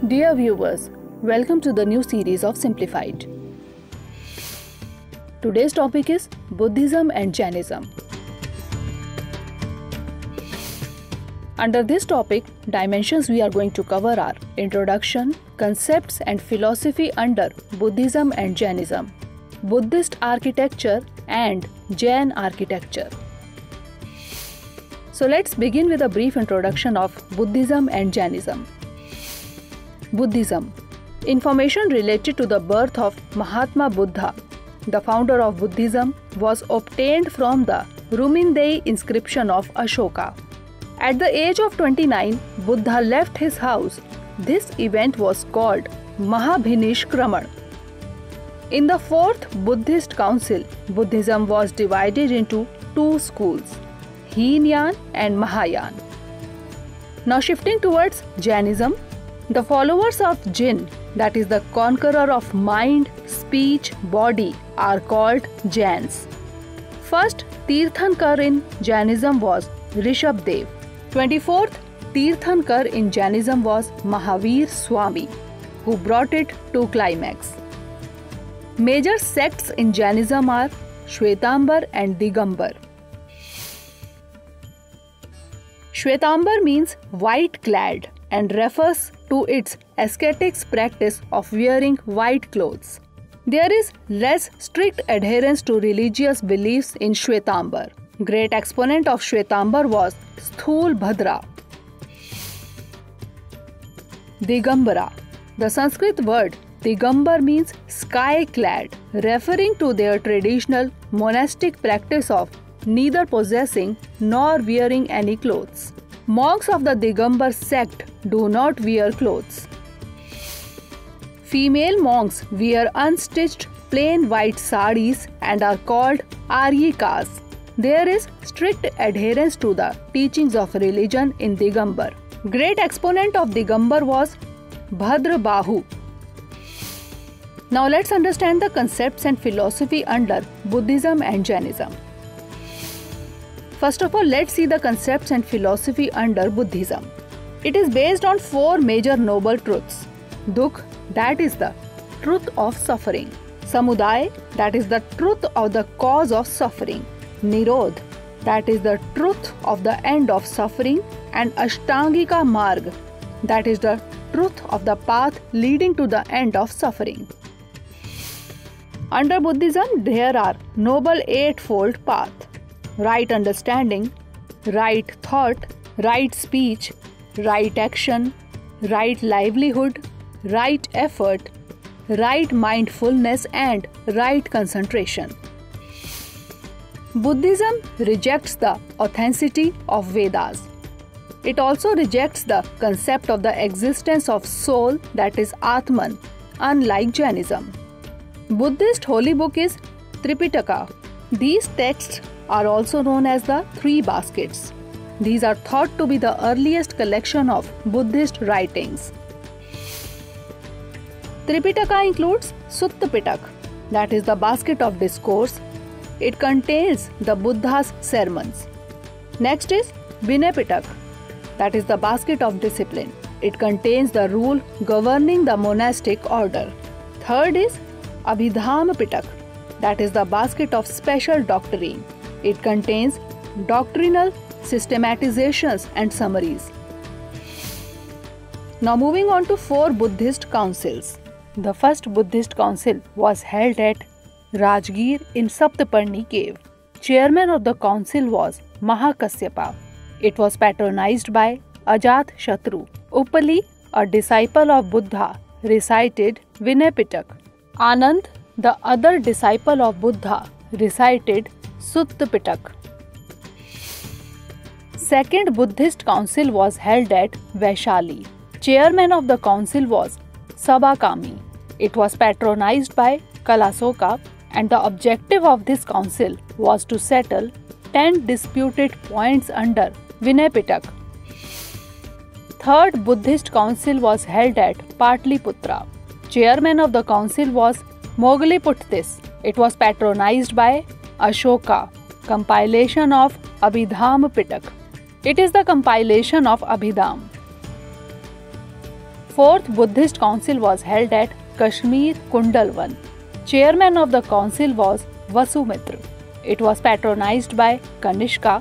Dear viewers, welcome to the new series of Simplified. Today's topic is Buddhism and Jainism. Under this topic, dimensions we are going to cover are introduction, concepts and philosophy under Buddhism and Jainism, Buddhist architecture and Jain architecture. So let's begin with a brief introduction of Buddhism and Jainism. Buddhism. Information related to the birth of Mahatma Buddha, the founder of Buddhism, was obtained from the Rumindei inscription of Ashoka. At the age of 29, Buddha left his house. This event was called Mahabhinishkraman. In the fourth Buddhist council, Buddhism was divided into two schools, Heenyana and Mahayana. Now shifting towards Jainism, the followers of Jin, that is the conqueror of mind, speech, body, are called Jains. First Tirthankar in Jainism was Rishabdev. 24th Tirthankar in Jainism was Mahavir Swami, who brought it to climax. Major sects in Jainism are Shwetambar and Digambar. Shwetambar means white clad and refers to its ascetics practice of wearing white clothes. There is less strict adherence to religious beliefs in Shwetambar. Great exponent of Shwetambar was Sthul Bhadra. Digambara. The Sanskrit word Digambar means sky-clad, referring to their traditional monastic practice of neither possessing nor wearing any clothes. Monks of the Digambar sect do not wear clothes. Female monks wear unstitched plain white saris and are called Aryikas. There is strict adherence to the teachings of religion in Digambar. Great exponent of Digambar was Bhadrabahu. Now let's understand the concepts and philosophy under Buddhism and Jainism. First of all, let's see the concepts and philosophy under Buddhism. It is based on four major noble truths. Dukh, that is the truth of suffering. Samudaya, that is the truth of the cause of suffering. Nirodh, that is the truth of the end of suffering. And Ashtangika Marg, that is the truth of the path leading to the end of suffering. Under Buddhism, there are noble eightfold paths: right understanding, right thought, right speech, right action, right livelihood, right effort, right mindfulness and right concentration. Buddhism rejects the authenticity of Vedas. It also rejects the concept of the existence of soul, that is Atman, unlike Jainism. Buddhist holy book is Tripitaka. These texts are also known as the Three Baskets. These are thought to be the earliest collection of Buddhist writings. Tripitaka includes Sutta Pitak, that is the basket of discourse. It contains the Buddha's sermons. Next is Vinay Pitak, that is the basket of discipline. It contains the rule governing the monastic order. Third is Abhidham Pitak, that is the basket of special doctrine. It contains doctrinal systematizations and summaries. Now moving on to four Buddhist councils. The first Buddhist council was held at Rajgir in Saptaparni cave. Chairman of the council was Mahakasyapa. It was patronized by Ajat Shatru. Upali, a disciple of Buddha, recited Vinay Pitak. Anand, the other disciple of Buddha, recited Sutta Pitak. Second Buddhist council was held at Vaishali. Chairman of the council was Sabakami. It was patronized by Kalasoka, and the objective of this council was to settle 10 disputed points under Vinay Pitak. Third Buddhist council was held at Patliputra. Chairman of the council was Moggalliputtis. It was patronized by Ashoka. Compilation of Abhidham Pitak. It is the compilation of Abhidham. fourth Buddhist council was held at Kashmir Kundalwan. Chairman of the council was Vasumitra. It was patronized by Kanishka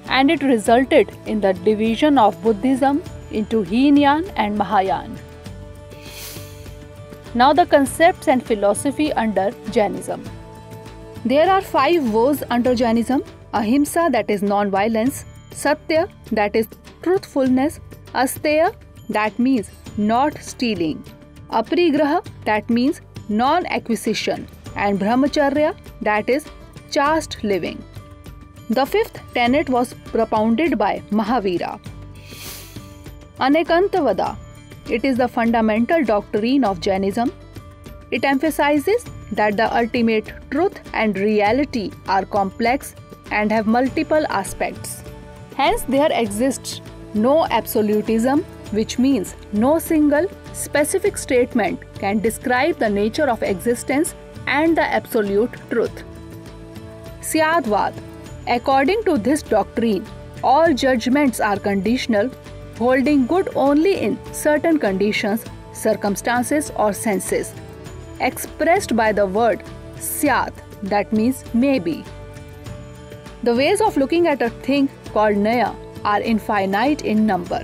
and it resulted in the division of Buddhism into Hinayan and Mahayana. Now the concepts and philosophy under Jainism. There are 5 vows under Jainism: Ahimsa, that is non-violence; Satya, that is truthfulness; Asteya, that means not stealing; Aparigraha, that means non-acquisition; and Brahmacharya, that is chaste living. The 5th tenet was propounded by Mahavira. Anekantavada. It is the fundamental doctrine of Jainism. It emphasizes that the ultimate truth and reality are complex and have multiple aspects. Hence, there exists no absolutism, which means no single specific statement can describe the nature of existence and the absolute truth. Syadvad. According to this doctrine, all judgments are conditional, holding good only in certain conditions, circumstances or senses, expressed by the word syat, that means maybe. The ways of looking at a thing called naya are infinite in number.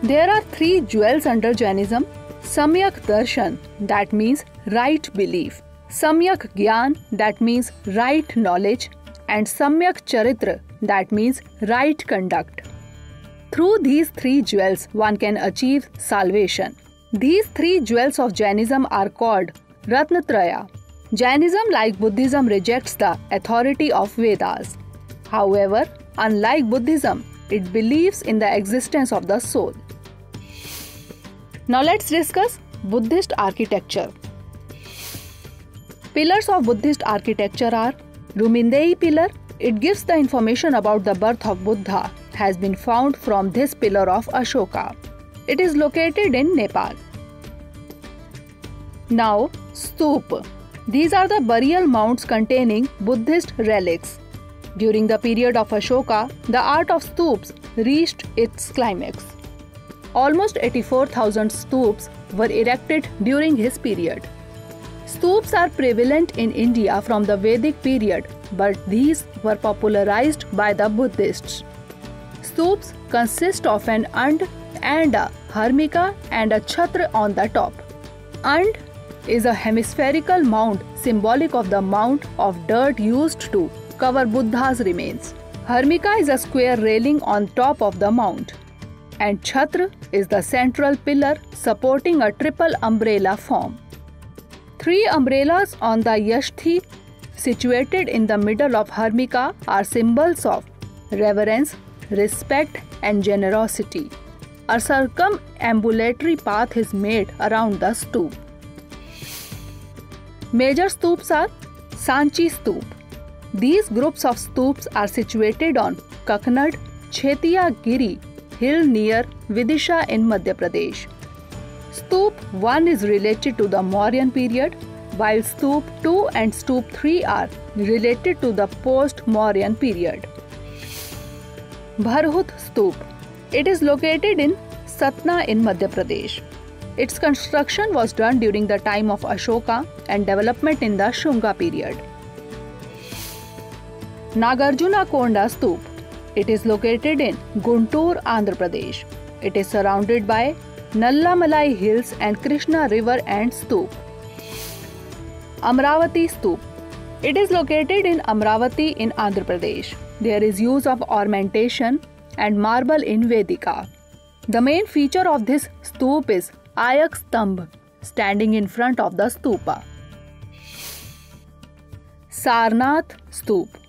There are 3 jewels under Jainism: Samyak Darshan, that means right belief; Samyak Gyan, that means right knowledge; and Samyak Charitra, that means right conduct. Through these 3 jewels, one can achieve salvation. These 3 jewels of Jainism are called Ratnatraya. Jainism, like Buddhism, rejects the authority of Vedas. However, unlike Buddhism, it believes in the existence of the soul. Now let's discuss Buddhist architecture. Pillars of Buddhist architecture are Rumindei pillar. It gives the information about the birth of Buddha, has been found from this pillar of Ashoka. It is located in Nepal. Now, Stupa. These are the burial mounds containing Buddhist relics. During the period of Ashoka, the art of stupas reached its climax. Almost 84,000 stupas were erected during his period. Stupas are prevalent in India from the Vedic period, but these were popularized by the Buddhists. Stupas consist of an and a harmika and a chhatra on the top. And is a hemispherical mound symbolic of the mound of dirt used to cover Buddha's remains. Harmika is a square railing on top of the mound. And chhatra is the central pillar supporting a triple umbrella form. 3 umbrellas on the yashthi situated in the middle of harmika are symbols of reverence, respect and generosity. A circumambulatory path is made around the stupa. Major stupas are Sanchi Stupa. These groups of stupas are situated on Kaknad, Chetiya Giri hill near Vidisha in Madhya Pradesh. Stupa 1 is related to the Mauryan period, while Stupa 2 and Stupa 3 are related to the post-Mauryan period. Bharhut Stupa. It is located in Satna in Madhya Pradesh. Its construction was done during the time of Ashoka and development in the Shunga period. Nagarjuna Konda Stupa. It is located in Guntur, Andhra Pradesh. It is surrounded by Nallamalai hills and Krishna river and stupa. Amravati Stupa. It is located in Amravati in Andhra Pradesh. There is use of ornamentation and marble in Vedika. The main feature of this stupa is Ayak Stambh standing in front of the stupa. Sarnath Stupa.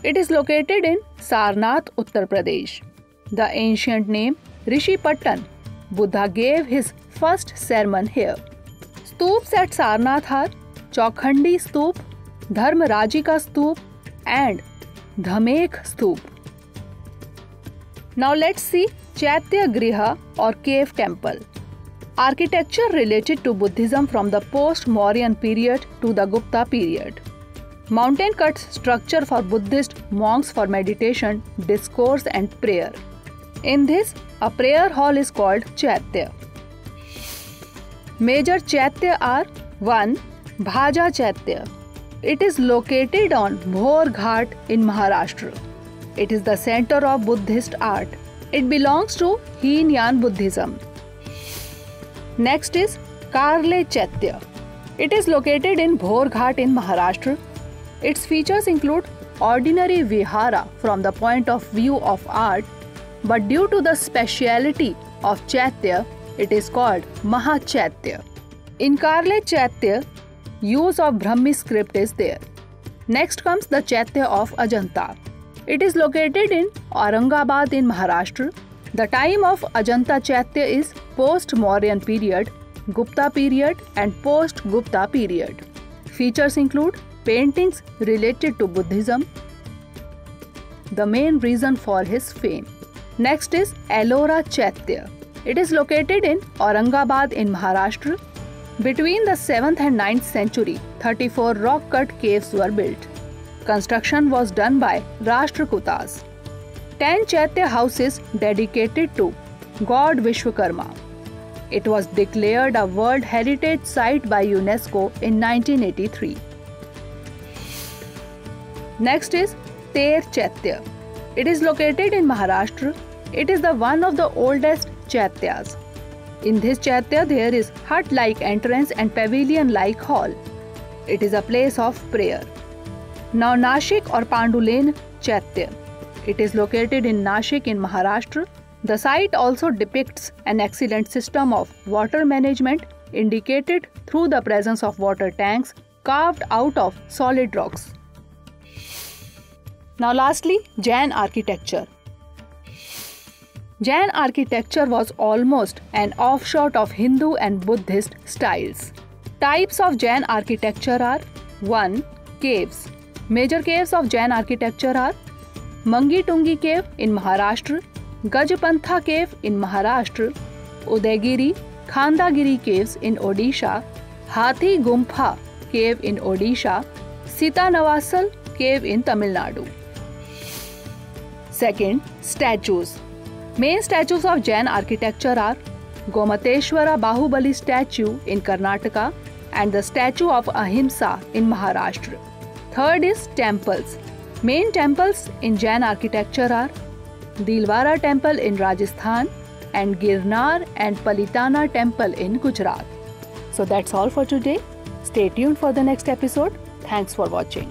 It is located in Sarnath, Uttar Pradesh. The ancient name Rishipatan. Buddha gave his first sermon here. Stupas at Sarnath are Chaukhandi Stupa, Dharmarajika Stupa and Dhamek Stupa. Now let's see Chaitya Griha or cave temple. Architecture related to Buddhism from the post-Mauryan period to the Gupta period. Mountain-cut structure for Buddhist monks for meditation, discourse and prayer. In this, a prayer hall is called Chaitya. Major Chaitya are 1. Bhaja Chaitya. It is located on Bhor Ghat in Maharashtra. It is the center of Buddhist art. It belongs to Heenyan Buddhism. Next is Karle Chaitya. It is located in Bhor Ghat in Maharashtra. Its features include ordinary vihara from the point of view of art, but due to the speciality of Chaitya, it is called Mahachaitya. In Karle Chaitya, use of Brahmi script is there. Next comes the Chaitya of Ajanta. It is located in Aurangabad in Maharashtra. The time of Ajanta Chaitya is post-Mauryan period, Gupta period and post-Gupta period. Features include paintings related to Buddhism, the main reason for his fame. Next is Ellora Chaitya. It is located in Aurangabad in Maharashtra. Between the 7th and 9th century, 34 rock-cut caves were built. Construction was done by Rashtrakutas. 10 Chaitya houses dedicated to God Vishwakarma. It was declared a World Heritage Site by UNESCO in 1983. Next is Ter Chaitya. It is located in Maharashtra. It is the one of the oldest Chaityas. In this Chaitya there is hut-like entrance and pavilion-like hall. It is a place of prayer. Now Nashik or Pandulen Chaitya. It is located in Nashik in Maharashtra. The site also depicts an excellent system of water management indicated through the presence of water tanks carved out of solid rocks. Now lastly, Jain architecture. Jain architecture was almost an offshoot of Hindu and Buddhist styles. Types of Jain architecture are 1. Caves. Major caves of Jain architecture are Mangi Tungi Cave in Maharashtra, Gajpantha Cave in Maharashtra, Udaygiri, Khandagiri Caves in Odisha, Hathi Gumpha Cave in Odisha, Sita Navasal Cave in Tamil Nadu. Second, statues. Main statues of Jain architecture are Gomateshwara Bahubali statue in Karnataka and the statue of Ahimsa in Maharashtra. Third is temples. Main temples in Jain architecture are Dilwara Temple in Rajasthan and Girnar and Palitana Temple in Gujarat. So that's all for today. Stay tuned for the next episode. Thanks for watching.